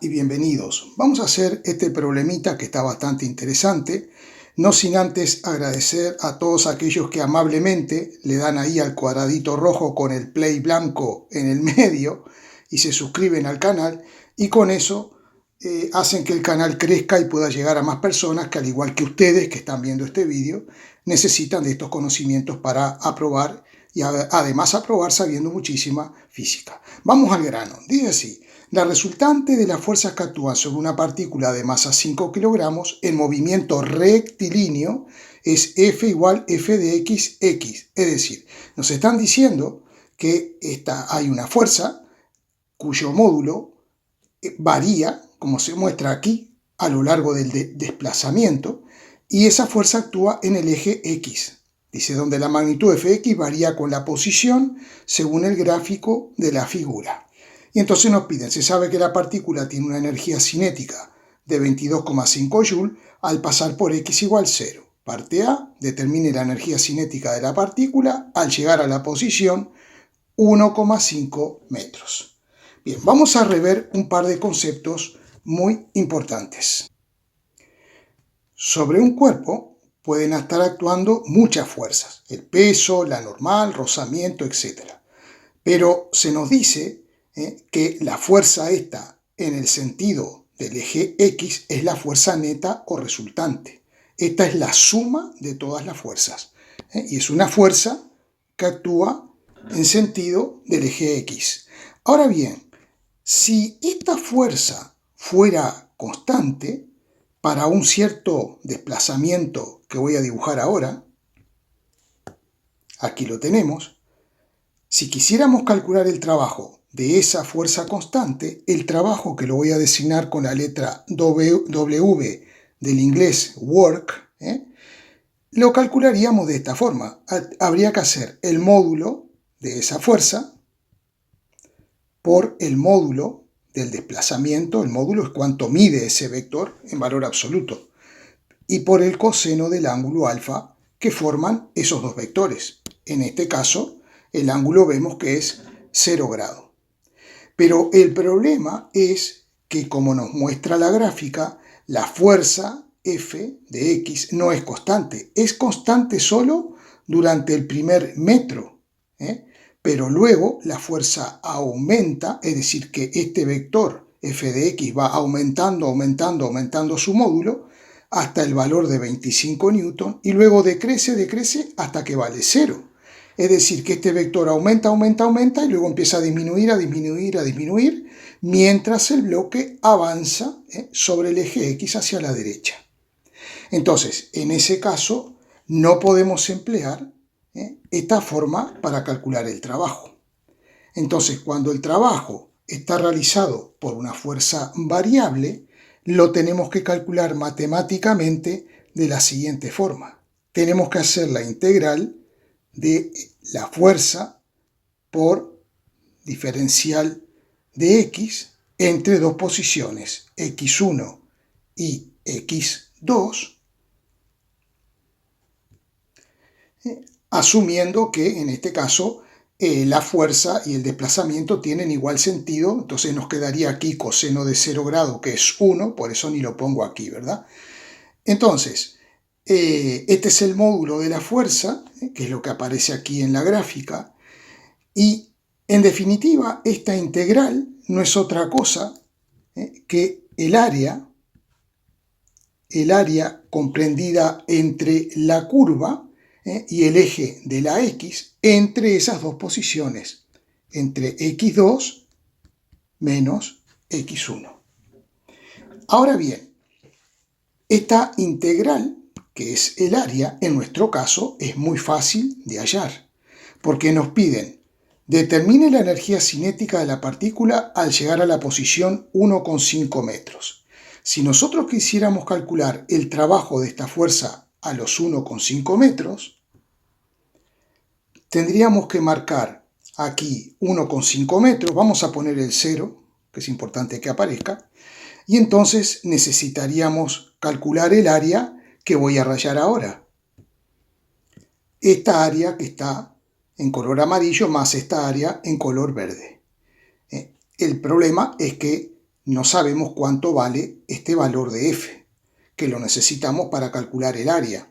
Y bienvenidos. Vamos a hacer este problemita que está bastante interesante, no sin antes agradecer a todos aquellos que amablemente le dan ahí al cuadradito rojo con el play blanco en el medio y se suscriben al canal, y con eso hacen que el canal crezca y pueda llegar a más personas que, al igual que ustedes que están viendo este vídeo, necesitan de estos conocimientos para aprobar y además aprobar sabiendo muchísima física. Vamos al grano. Dice así: la resultante de las fuerzas que actúan sobre una partícula de masa 5 kilogramos en movimiento rectilíneo es F igual F de x. Es decir, nos están diciendo que hay una fuerza cuyo módulo varía, como se muestra aquí, a lo largo del desplazamiento, y esa fuerza actúa en el eje X. Dice, donde la magnitud Fx varía con la posición según el gráfico de la figura. Y entonces nos piden, se sabe que la partícula tiene una energía cinética de 22,5 Joule al pasar por x igual 0. Parte A, determine la energía cinética de la partícula al llegar a la posición 1,5 metros. Bien, vamos a rever un par de conceptos muy importantes. Sobre un cuerpo pueden estar actuando muchas fuerzas, el peso, la normal, rozamiento, etc. Pero se nos dice que la fuerza esta en el sentido del eje X es la fuerza neta o resultante. Esta es la suma de todas las fuerzas. Y es una fuerza que actúa en sentido del eje X. Ahora bien, si esta fuerza fuera constante para un cierto desplazamiento que voy a dibujar ahora, aquí lo tenemos. Si quisiéramos calcular el trabajo de esa fuerza constante, el trabajo, que lo voy a designar con la letra W del inglés work, lo calcularíamos de esta forma. Habría que hacer el módulo de esa fuerza por el módulo del desplazamiento. El módulo es cuánto mide ese vector en valor absoluto, y por el coseno del ángulo alfa que forman esos dos vectores. En este caso, el ángulo vemos que es 0 grados. Pero el problema es que, como nos muestra la gráfica, la fuerza F de X no es constante. Es constante solo durante el primer metro, pero luego la fuerza aumenta, es decir, que este vector F de X va aumentando su módulo hasta el valor de 25 newton, y luego decrece hasta que vale 0. Es decir, que este vector aumenta y luego empieza a disminuir, mientras el bloque avanza sobre el eje X hacia la derecha. Entonces, en ese caso, no podemos emplear esta forma para calcular el trabajo. Entonces, cuando el trabajo está realizado por una fuerza variable, lo tenemos que calcular matemáticamente de la siguiente forma. Tenemos que hacer la integral de la fuerza por diferencial de x entre dos posiciones, x1 y x2, asumiendo que en este caso la fuerza y el desplazamiento tienen igual sentido. Entonces nos quedaría aquí coseno de 0 grado, que es 1, por eso ni lo pongo aquí, ¿verdad? Entonces, este es el módulo de la fuerza, que es lo que aparece aquí en la gráfica, y en definitiva esta integral no es otra cosa que el área comprendida entre la curva y el eje de la X entre esas dos posiciones, entre x2 menos x1. Ahora bien, esta integral, que es el área, en nuestro caso es muy fácil de hallar, porque nos piden: determine la energía cinética de la partícula al llegar a la posición 1,5 metros. Si nosotros quisiéramos calcular el trabajo de esta fuerza a los 1,5 metros, tendríamos que marcar aquí 1,5 metros, vamos a poner el 0, que es importante que aparezca, y entonces necesitaríamos calcular el área que voy a rayar ahora. Esta área que está en color amarillo más esta área en color verde. El problema es que no sabemos cuánto vale este valor de f, que lo necesitamos para calcular el área.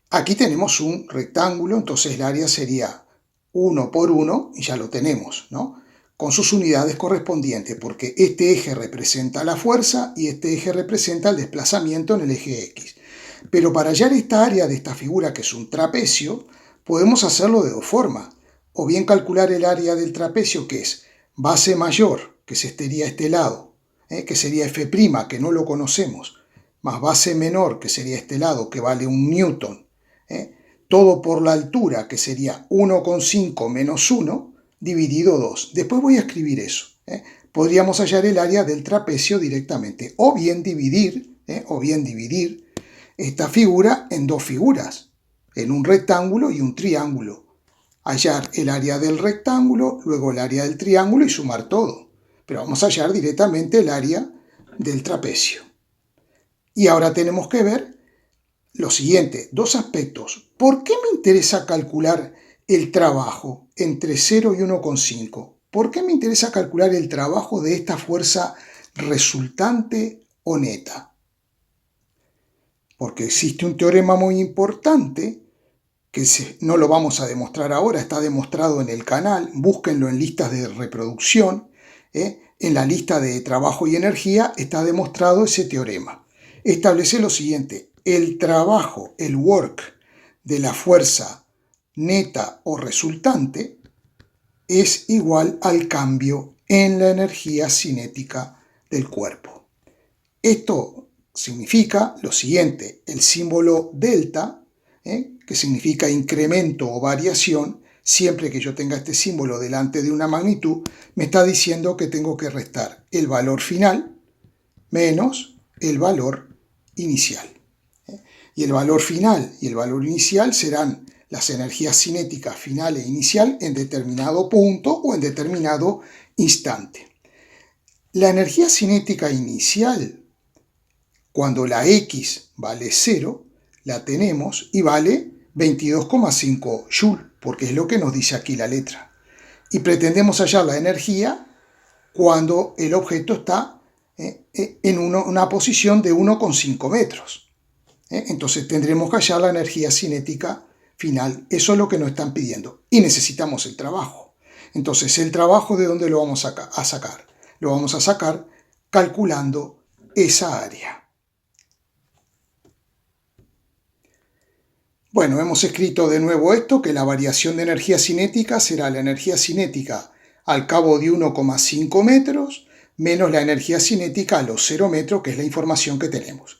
Aquí tenemos un rectángulo, entonces el área sería 1 por 1, y ya lo tenemos, ¿no? Con sus unidades correspondientes, porque este eje representa la fuerza y este eje representa el desplazamiento en el eje X. Pero para hallar esta área de esta figura, que es un trapecio, podemos hacerlo de dos formas. O bien calcular el área del trapecio, que es base mayor, que sería este lado, que sería f', que no lo conocemos, más base menor, que sería este lado, que vale 1 newton, todo por la altura, que sería 1,5 menos 1, dividido 2. Después voy a escribir eso. Podríamos hallar el área del trapecio directamente, o bien dividir esta figura en dos figuras, en un rectángulo y un triángulo. Hallar el área del rectángulo, luego el área del triángulo y sumar todo. Pero vamos a hallar directamente el área del trapecio. Y ahora tenemos que ver lo siguiente, dos aspectos. ¿Por qué me interesa calcular el trabajo entre 0 y 1,5? ¿Por qué me interesa calcular el trabajo de esta fuerza resultante o neta? Porque existe un teorema muy importante, que no lo vamos a demostrar ahora, está demostrado en el canal, búsquenlo en listas de reproducción, en la lista de trabajo y energía está demostrado ese teorema. Establece lo siguiente, el trabajo, el work de la fuerza neta o resultante es igual al cambio en la energía cinética del cuerpo. Esto significa lo siguiente, el símbolo delta, que significa incremento o variación, siempre que yo tenga este símbolo delante de una magnitud, me está diciendo que tengo que restar el valor final menos el valor inicial. Y el valor final y el valor inicial serán las energías cinéticas final e inicial en determinado punto o en determinado instante. La energía cinética inicial, cuando la X vale 0, la tenemos y vale 22,5 Joule, porque es lo que nos dice aquí la letra. Y pretendemos hallar la energía cuando el objeto está en una posición de 1,5 metros. Entonces tendremos que hallar la energía cinética final. Eso es lo que nos están pidiendo. Y necesitamos el trabajo. Entonces, ¿el trabajo de dónde lo vamos a sacar? Lo vamos a sacar calculando esa área. Bueno, hemos escrito de nuevo esto, que la variación de energía cinética será la energía cinética al cabo de 1,5 metros menos la energía cinética a los 0 metros, que es la información que tenemos.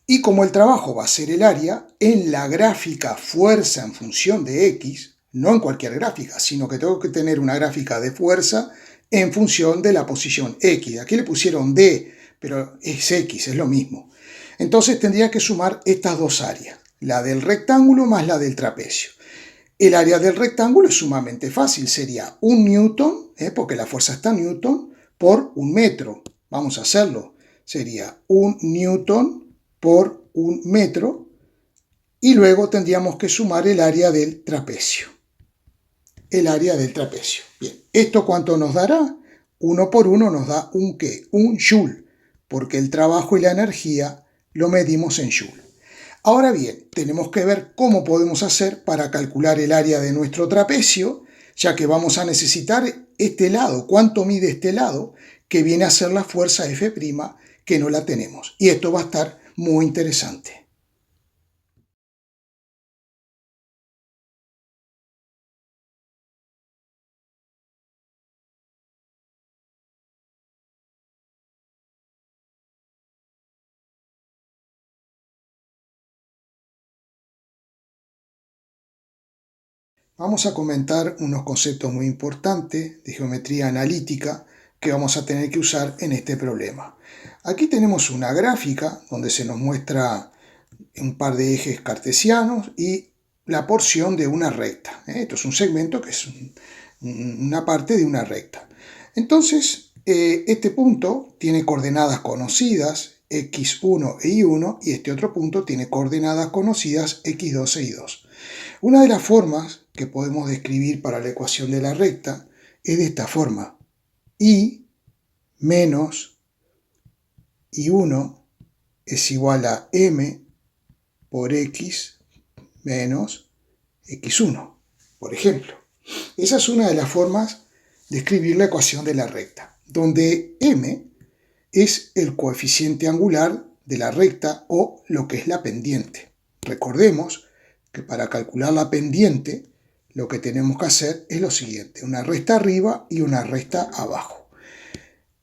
Y como el trabajo va a ser el área, en la gráfica fuerza en función de X, no en cualquier gráfica, sino que tengo que tener una gráfica de fuerza en función de la posición X. Aquí le pusieron D, pero es X, es lo mismo. Entonces tendría que sumar estas dos áreas, la del rectángulo más la del trapecio. El área del rectángulo es sumamente fácil, sería 1 newton, porque la fuerza está en newton, por 1 metro. Vamos a hacerlo. Sería 1 newton por 1 metro, y luego tendríamos que sumar el área del trapecio. El área del trapecio. Bien, ¿esto cuánto nos dará? 1 por 1 nos da un ¿qué? Un Joule, porque el trabajo y la energía lo medimos en Joule. Ahora bien, tenemos que ver cómo podemos hacer para calcular el área de nuestro trapecio, ya que vamos a necesitar este lado, cuánto mide este lado, que viene a ser la fuerza F', que no la tenemos. Y esto va a estar muy interesante. Vamos a comentar unos conceptos muy importantes de geometría analítica que vamos a tener que usar en este problema. Aquí tenemos una gráfica donde se nos muestra un par de ejes cartesianos y la porción de una recta. Esto es un segmento que es una parte de una recta. Entonces, este punto tiene coordenadas conocidas, x1 e y1, y este otro punto tiene coordenadas conocidas, x2 e y2. Una de las formas que podemos describir para la ecuación de la recta es de esta forma: y menos I1 es igual a m por x menos x1, por ejemplo. Esa es una de las formas de escribir la ecuación de la recta, donde m es el coeficiente angular de la recta o lo que es la pendiente. Recordemos que para calcular la pendiente lo que tenemos que hacer es lo siguiente, una recta arriba y una recta abajo.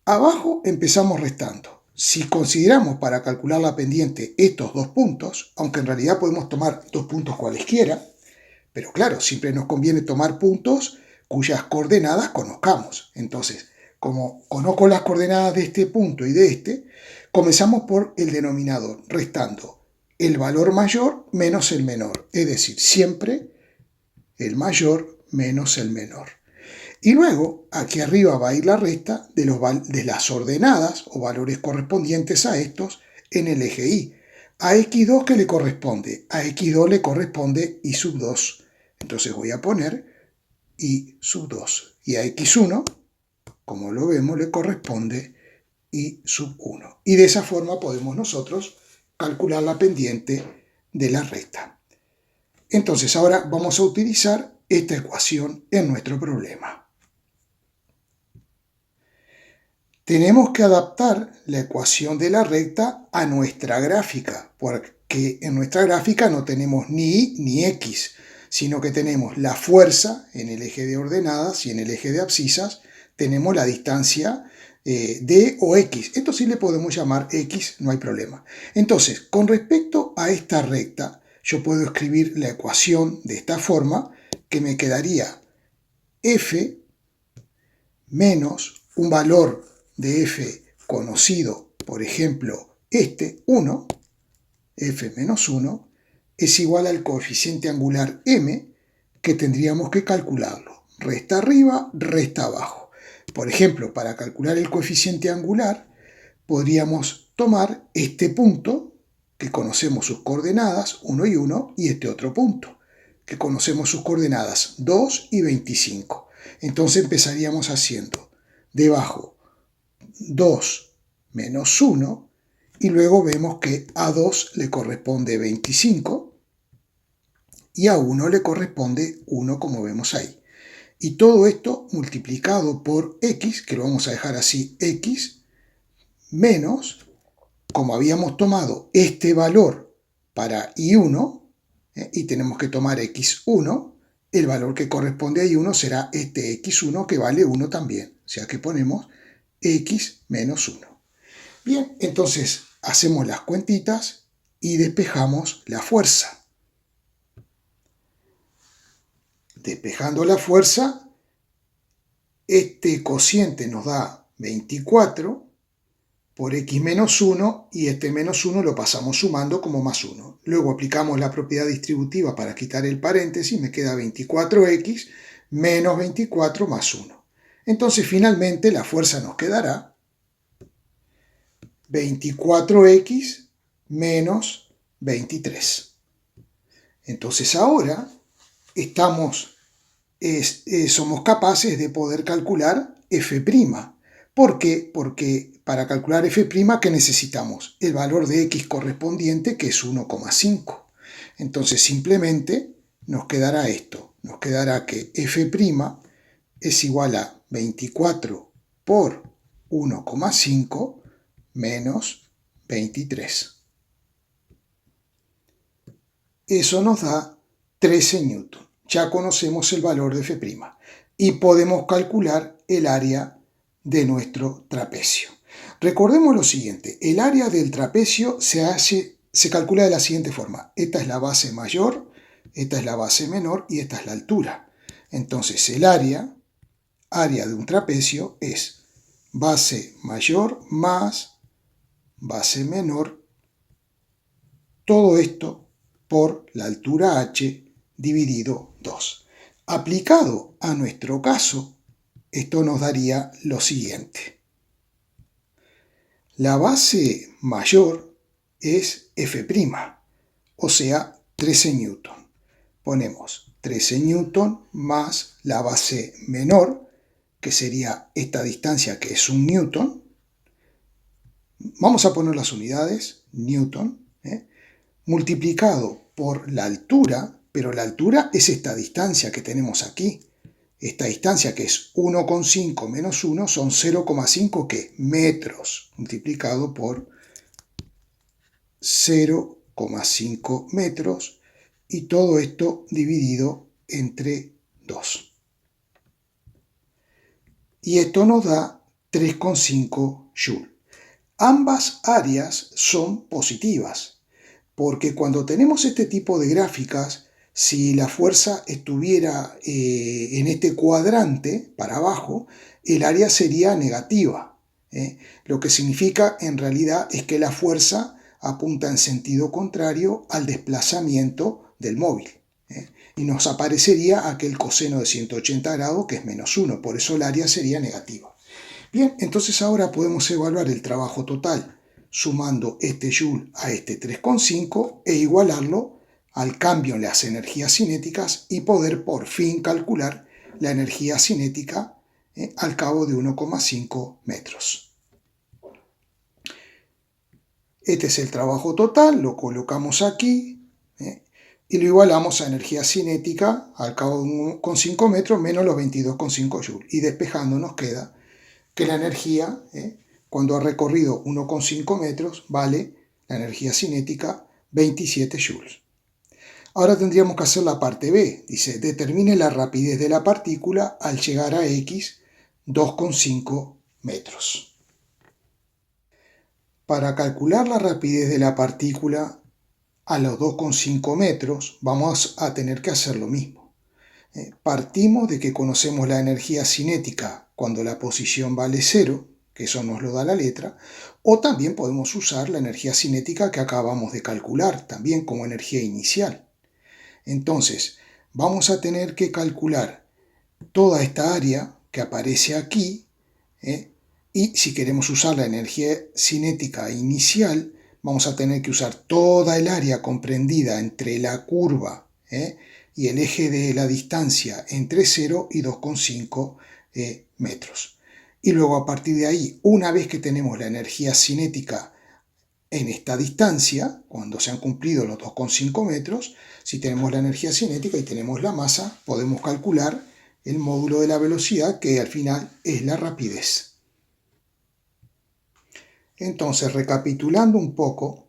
Abajo empezamos restando. Si consideramos para calcular la pendiente estos dos puntos, aunque en realidad podemos tomar dos puntos cualesquiera, pero claro, siempre nos conviene tomar puntos cuyas coordenadas conozcamos. Entonces, como conozco las coordenadas de este punto y de este, comenzamos por el denominador, restando el valor mayor menos el menor, es decir, siempre el mayor menos el menor. Y luego, aquí arriba va a ir la resta de las ordenadas o valores correspondientes a estos en el eje Y. A x2, ¿qué le corresponde? A x2 le corresponde y sub 2. Entonces voy a poner y sub 2. Y a x1, como lo vemos, le corresponde y sub 1. Y de esa forma podemos nosotros calcular la pendiente de la recta. Entonces ahora vamos a utilizar esta ecuación en nuestro problema. Tenemos que adaptar la ecuación de la recta a nuestra gráfica, porque en nuestra gráfica no tenemos ni y ni x, sino que tenemos la fuerza en el eje de ordenadas y en el eje de abscisas tenemos la distancia d o x. Esto sí le podemos llamar x, no hay problema. Entonces, con respecto a esta recta, yo puedo escribir la ecuación de esta forma, que me quedaría f menos un valor de f conocido, por ejemplo, 1, f menos 1, es igual al coeficiente angular m, que tendríamos que calcularlo. Resta arriba, resta abajo. Por ejemplo, para calcular el coeficiente angular, podríamos tomar este punto, que conocemos sus coordenadas, 1 y 1, y este otro punto, que conocemos sus coordenadas, 2 y 25. Entonces empezaríamos haciendo debajo 2 menos 1, y luego vemos que a 2 le corresponde 25 y a 1 le corresponde 1, como vemos ahí. Y todo esto multiplicado por x, que lo vamos a dejar así, x, menos, como habíamos tomado este valor para y1, y tenemos que tomar x1, el valor que corresponde a y1 será este x1, que vale 1 también. O sea que ponemos x menos 1. Bien, entonces hacemos las cuentitas y despejamos la fuerza. Despejando la fuerza, este cociente nos da 24 por x menos 1, y este menos 1 lo pasamos sumando como más 1. Luego aplicamos la propiedad distributiva para quitar el paréntesis, me queda 24x menos 24 más 1. Entonces finalmente la fuerza nos quedará 24x menos 23. Entonces ahora somos capaces de poder calcular f'. ¿Por qué? Porque para calcular f', ¿qué necesitamos? El valor de x correspondiente, que es 1,5. Entonces simplemente nos quedará esto. Nos quedará que f' es igual a 24 por 1,5 menos 23. Eso nos da 13 newton. Ya conocemos el valor de f' y podemos calcular el área de nuestro trapecio. Recordemos lo siguiente, el área del trapecio se calcula de la siguiente forma. Esta es la base mayor, esta es la base menor y esta es la altura. Entonces el área de un trapecio es base mayor más base menor, todo esto por la altura h dividido 2. Aplicado a nuestro caso, esto nos daría lo siguiente. La base mayor es f', o sea, 13 newton. Ponemos 13 newton más la base menor, que sería esta distancia, que es 1 newton, Vamos a poner las unidades, Newton, multiplicado por la altura, pero la altura es esta distancia que tenemos aquí. Esta distancia, que es 1,5 menos 1, son 0,5 ¿qué? Metros, multiplicado por 0,5 metros, y todo esto dividido entre 2. Y esto nos da 3,5 joules. Ambas áreas son positivas, porque cuando tenemos este tipo de gráficas, si la fuerza estuviera en este cuadrante para abajo, el área sería negativa. Lo que significa en realidad es que la fuerza apunta en sentido contrario al desplazamiento del móvil. Y nos aparecería aquel coseno de 180 grados que es menos 1, por eso el área sería negativa. Bien, entonces ahora podemos evaluar el trabajo total sumando este joule a este 3,5 e igualarlo al cambio en las energías cinéticas y poder por fin calcular la energía cinética al cabo de 1,5 metros. Este es el trabajo total, lo colocamos aquí y lo igualamos a energía cinética al cabo de 1,5 metros menos los 22,5 joules. Y despejando nos queda que la energía, cuando ha recorrido 1,5 metros, vale la energía cinética 27 joules. Ahora tendríamos que hacer la parte B. Dice, determine la rapidez de la partícula al llegar a X 2,5 metros. Para calcular la rapidez de la partícula a los 2,5 metros, vamos a tener que hacer lo mismo. Partimos de que conocemos la energía cinética cuando la posición vale 0, que eso nos lo da la letra, o también podemos usar la energía cinética que acabamos de calcular, también como energía inicial. Entonces, vamos a tener que calcular toda esta área que aparece aquí, y si queremos usar la energía cinética inicial, vamos a tener que usar toda el área comprendida entre la curva y el eje de la distancia entre 0 y 2,5 metros. Y luego a partir de ahí, una vez que tenemos la energía cinética en esta distancia, cuando se han cumplido los 2,5 metros, si tenemos la energía cinética y tenemos la masa, podemos calcular el módulo de la velocidad, que al final es la rapidez. Entonces, recapitulando un poco,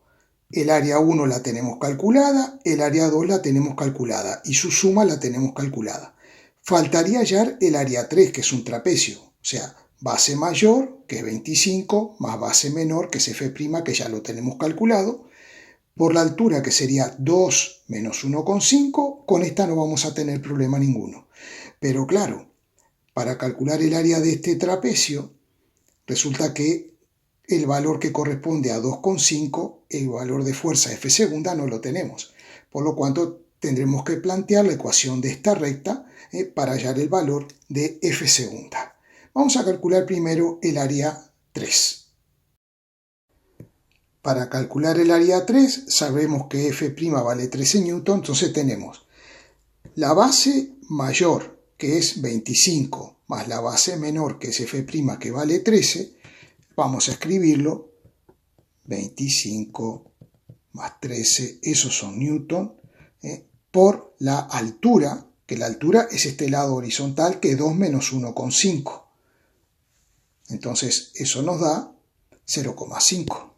el área 1 la tenemos calculada, el área 2 la tenemos calculada y su suma la tenemos calculada. Faltaría hallar el área 3, que es un trapecio, o sea, base mayor, que es 25, más base menor, que es f', que ya lo tenemos calculado, por la altura, que sería 2 menos 1,5, con esta no vamos a tener problema ninguno. Pero claro, para calcular el área de este trapecio, resulta que el valor que corresponde a 2,5, el valor de fuerza F segunda, no lo tenemos. Por lo cual tendremos que plantear la ecuación de esta recta para hallar el valor de F segunda. Vamos a calcular primero el área 3. Para calcular el área 3 sabemos que F' vale 13 newton, entonces tenemos la base mayor, que es 25, más la base menor, que es F', que vale 13, vamos a escribirlo, 25 más 13, esos son newton, por la altura, que la altura es este lado horizontal, que es 2 menos 1,5. Entonces eso nos da 0,5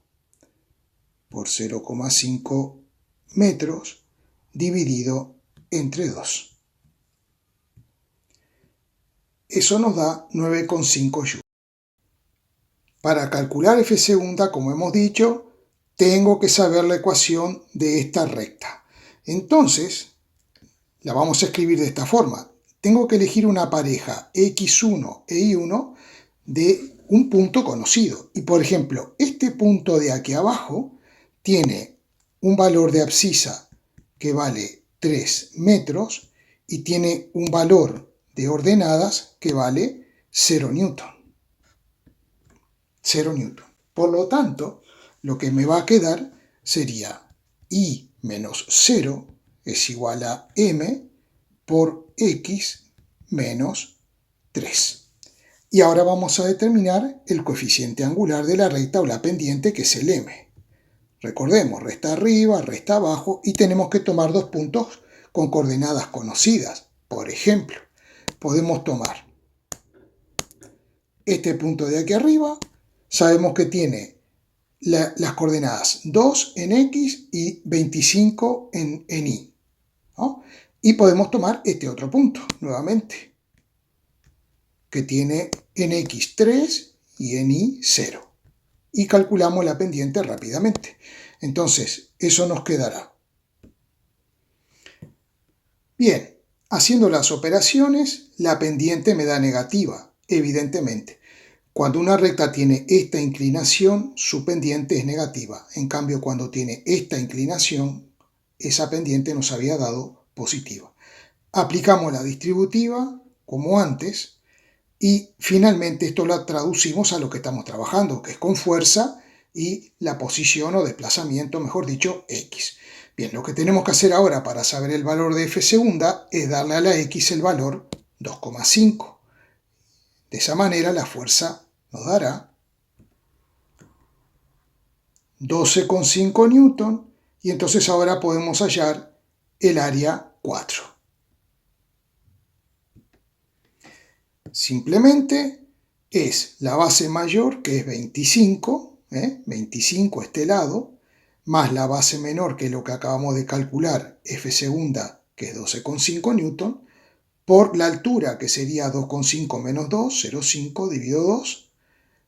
por 0,5 metros dividido entre 2. Eso nos da 9,5 joules. Para calcular F segunda, como hemos dicho, tengo que saber la ecuación de esta recta. Entonces, la vamos a escribir de esta forma. Tengo que elegir una pareja x1 e y1 de un punto conocido. Y por ejemplo, este punto de aquí abajo tiene un valor de abscisa que vale 3 metros y tiene un valor de ordenadas que vale 0 newton. 0 newton. Por lo tanto, lo que me va a quedar sería I menos 0 es igual a m por x menos 3. Y ahora vamos a determinar el coeficiente angular de la recta o la pendiente, que es el m. Recordemos, resta arriba, resta abajo, y tenemos que tomar dos puntos con coordenadas conocidas. Por ejemplo, podemos tomar este punto de aquí arriba, sabemos que tiene las coordenadas 2 en x y 25 en y, ¿no? Y podemos tomar este otro punto, nuevamente, que tiene en x 3 y en y 0. Y calculamos la pendiente rápidamente. Entonces, eso nos quedará. Bien, haciendo las operaciones, la pendiente me da negativa, evidentemente. Cuando una recta tiene esta inclinación, su pendiente es negativa. En cambio, cuando tiene esta inclinación, esa pendiente nos había dado positiva. Aplicamos la distributiva, como antes, y finalmente esto lo traducimos a lo que estamos trabajando, que es con fuerza y la posición o desplazamiento, mejor dicho, x. Bien, lo que tenemos que hacer ahora para saber el valor de F segunda es darle a la x el valor 2,5. De esa manera la fuerza nos dará 12,5 newton y entonces ahora podemos hallar el área 4. Simplemente es la base mayor, que es 25, 25 este lado, más la base menor, que es lo que acabamos de calcular, F segunda, que es 12,5 newton, por la altura, que sería 2,5 menos 2, 0,5 dividido 2,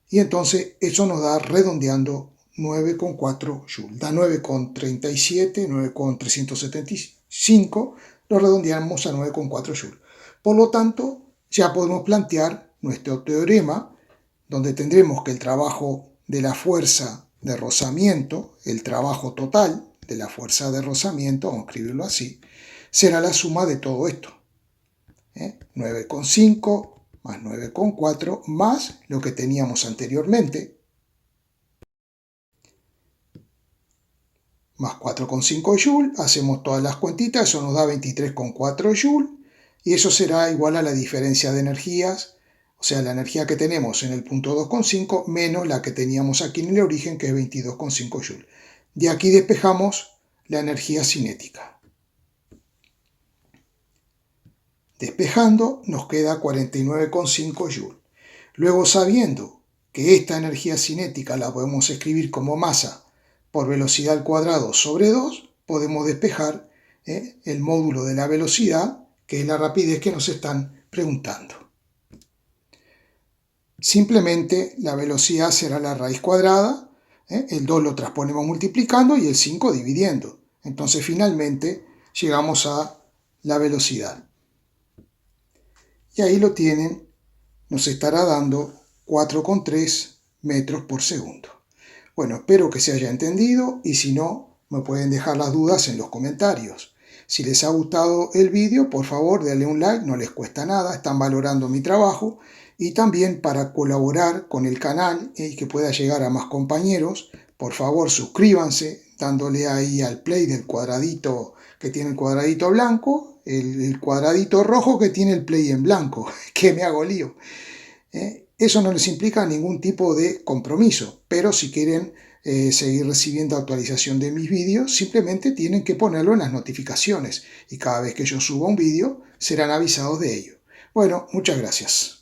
y entonces eso nos da, redondeando, 9,4 joules. Da 9,37, 9,375, lo redondeamos a 9,4 joules. Por lo tanto, ya podemos plantear nuestro teorema, donde tendremos que el trabajo de la fuerza de rozamiento, el trabajo total de la fuerza de rozamiento, vamos a escribirlo así, será la suma de todo esto. 9,5 más 9,4 más lo que teníamos anteriormente, más 4,5 joules, hacemos todas las cuentitas, eso nos da 23,4 joules, y eso será igual a la diferencia de energías, o sea, la energía que tenemos en el punto 2,5 menos la que teníamos aquí en el origen, que es 22,5 joules. De aquí despejamos la energía cinética. Despejando nos queda 49,5 joules. Luego, sabiendo que esta energía cinética la podemos escribir como masa por velocidad al cuadrado sobre 2, podemos despejar el módulo de la velocidad, que es la rapidez que nos están preguntando. Simplemente la velocidad será la raíz cuadrada, el 2 lo transponemos multiplicando y el 5 dividiendo. Entonces finalmente llegamos a la velocidad. Y ahí lo tienen, nos estará dando 4,3 metros por segundo. Bueno, espero que se haya entendido y si no, me pueden dejar las dudas en los comentarios. Si les ha gustado el vídeo, por favor denle un like, no les cuesta nada, están valorando mi trabajo. Y también para colaborar con el canal y que pueda llegar a más compañeros, por favor suscríbanse dándole ahí al play del cuadradito que tiene el cuadradito blanco, el cuadradito rojo que tiene el play en blanco, que me hago lío. Eso no les implica ningún tipo de compromiso, pero si quieren seguir recibiendo actualización de mis vídeos, simplemente tienen que ponerlo en las notificaciones y cada vez que yo suba un vídeo serán avisados de ello. Bueno, muchas gracias.